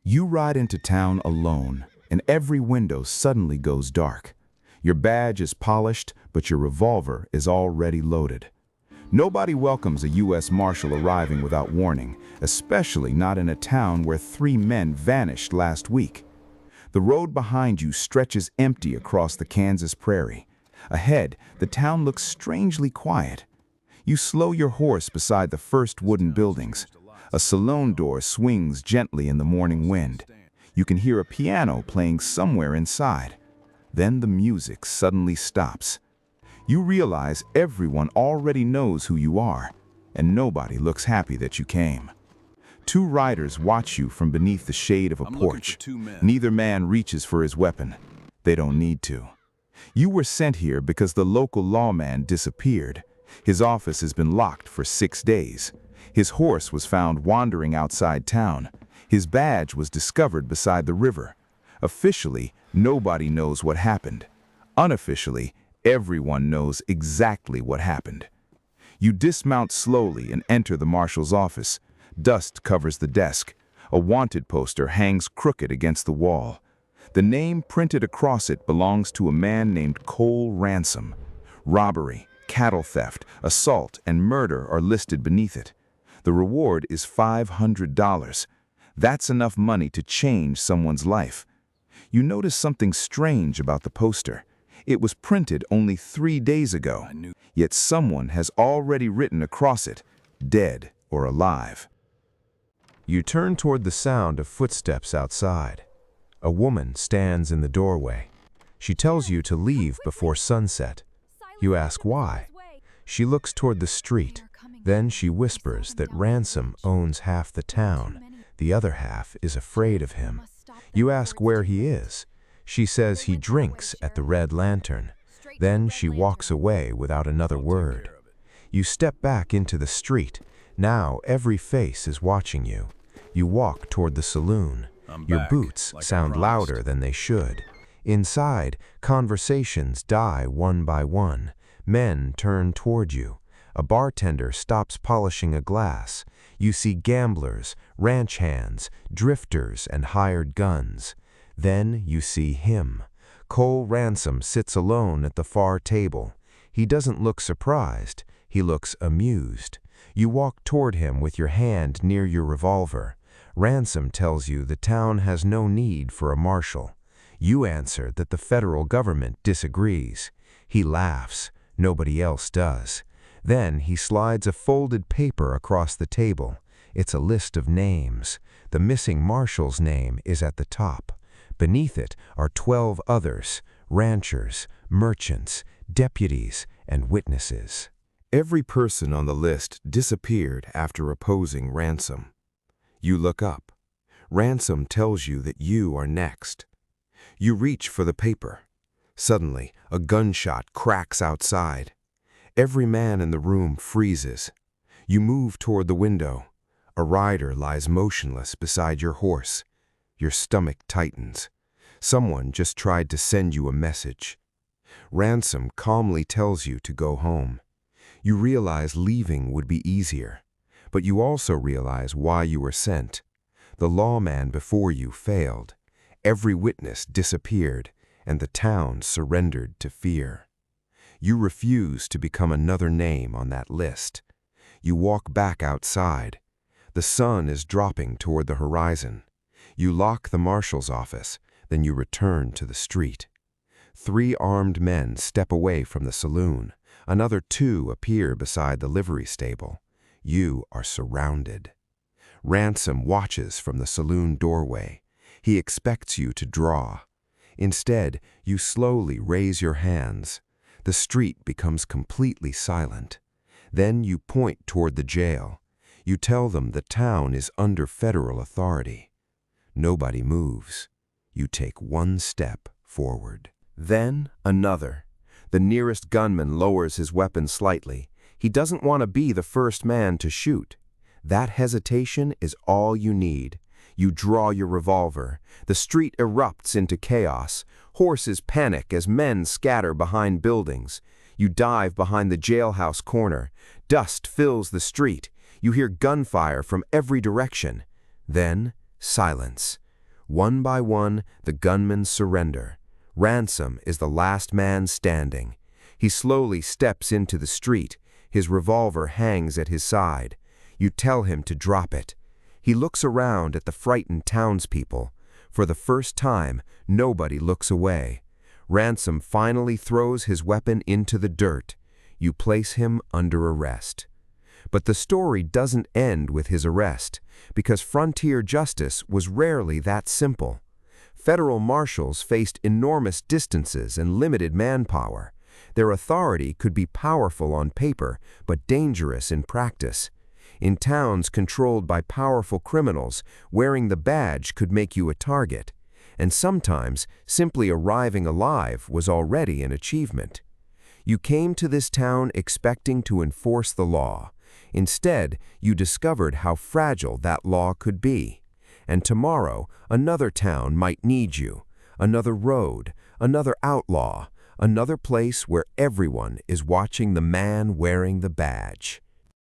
You ride into town alone, and every window suddenly goes dark. Your badge is polished, but your revolver is already loaded. Nobody welcomes a U.S. Marshal arriving without warning, especially not in a town where 3 men vanished last week. The road behind you stretches empty across the Kansas prairie. Ahead, the town looks strangely quiet. You slow your horse beside the first wooden buildings. A saloon door swings gently in the morning wind. You can hear a piano playing somewhere inside. Then the music suddenly stops. You realize everyone already knows who you are, and nobody looks happy that you came. 2 riders watch you from beneath the shade of a porch. Neither man reaches for his weapon. They don't need to. You were sent here because the local lawman disappeared. His office has been locked for 6 days. His horse was found wandering outside town. His badge was discovered beside the river. Officially, nobody knows what happened. Unofficially, everyone knows exactly what happened. You dismount slowly and enter the marshal's office. Dust covers the desk. A wanted poster hangs crooked against the wall. The name printed across it belongs to a man named Cole Ransom. Robbery, cattle theft, assault, and murder are listed beneath it. The reward is $500. That's enough money to change someone's life. You notice something strange about the poster. It was printed only 3 days ago, yet someone has already written across it, dead or alive. You turn toward the sound of footsteps outside. A woman stands in the doorway. She tells you to leave before sunset. You ask why. She looks toward the street. Then she whispers that Ransom owns half the town. The other half is afraid of him. You ask where he is. She says he drinks at the Red Lantern. Then she walks away without another word. You step back into the street. Now every face is watching you. You walk toward the saloon. Your boots sound louder than they should. Inside, conversations die one by one. Men turn toward you. A bartender stops polishing a glass. You see gamblers, ranch hands, drifters, and hired guns. Then you see him. Cole Ransom sits alone at the far table. He doesn't look surprised. He looks amused. You walk toward him with your hand near your revolver. Ransom tells you the town has no need for a marshal. You answer that the federal government disagrees. He laughs. Nobody else does. Then he slides a folded paper across the table. It's a list of names. The missing marshal's name is at the top. Beneath it are 12 others, ranchers, merchants, deputies, and witnesses. Every person on the list disappeared after opposing Ransom. You look up. Ransom tells you that you are next. You reach for the paper. Suddenly, a gunshot cracks outside. Every man in the room freezes. You move toward the window. A rider lies motionless beside your horse. Your stomach tightens. Someone just tried to send you a message. Ransom calmly tells you to go home. You realize leaving would be easier, but you also realize why you were sent. The lawman before you failed. Every witness disappeared, and the town surrendered to fear. You refuse to become another name on that list. You walk back outside. The sun is dropping toward the horizon. You lock the marshal's office, then you return to the street. 3 armed men step away from the saloon. Another 2 appear beside the livery stable. You are surrounded. Ransom watches from the saloon doorway. He expects you to draw. Instead, you slowly raise your hands. The street becomes completely silent. Then you point toward the jail. You tell them the town is under federal authority. Nobody moves. You take 1 step forward. Then another. The nearest gunman lowers his weapon slightly. He doesn't want to be the first man to shoot. That hesitation is all you need. You draw your revolver. The street erupts into chaos. Horses panic as men scatter behind buildings. You dive behind the jailhouse corner. Dust fills the street. You hear gunfire from every direction. Then, silence. One by one, the gunmen surrender. Ransom is the last man standing. He slowly steps into the street. His revolver hangs at his side. You tell him to drop it. He looks around at the frightened townspeople. For the first time, nobody looks away. Ransom finally throws his weapon into the dirt. You place him under arrest. But the story doesn't end with his arrest, because frontier justice was rarely that simple. Federal marshals faced enormous distances and limited manpower. Their authority could be powerful on paper, but dangerous in practice. In towns controlled by powerful criminals, wearing the badge could make you a target. And sometimes, simply arriving alive was already an achievement. You came to this town expecting to enforce the law. Instead, you discovered how fragile that law could be. And tomorrow, another town might need you, another road, another outlaw, another place where everyone is watching the man wearing the badge.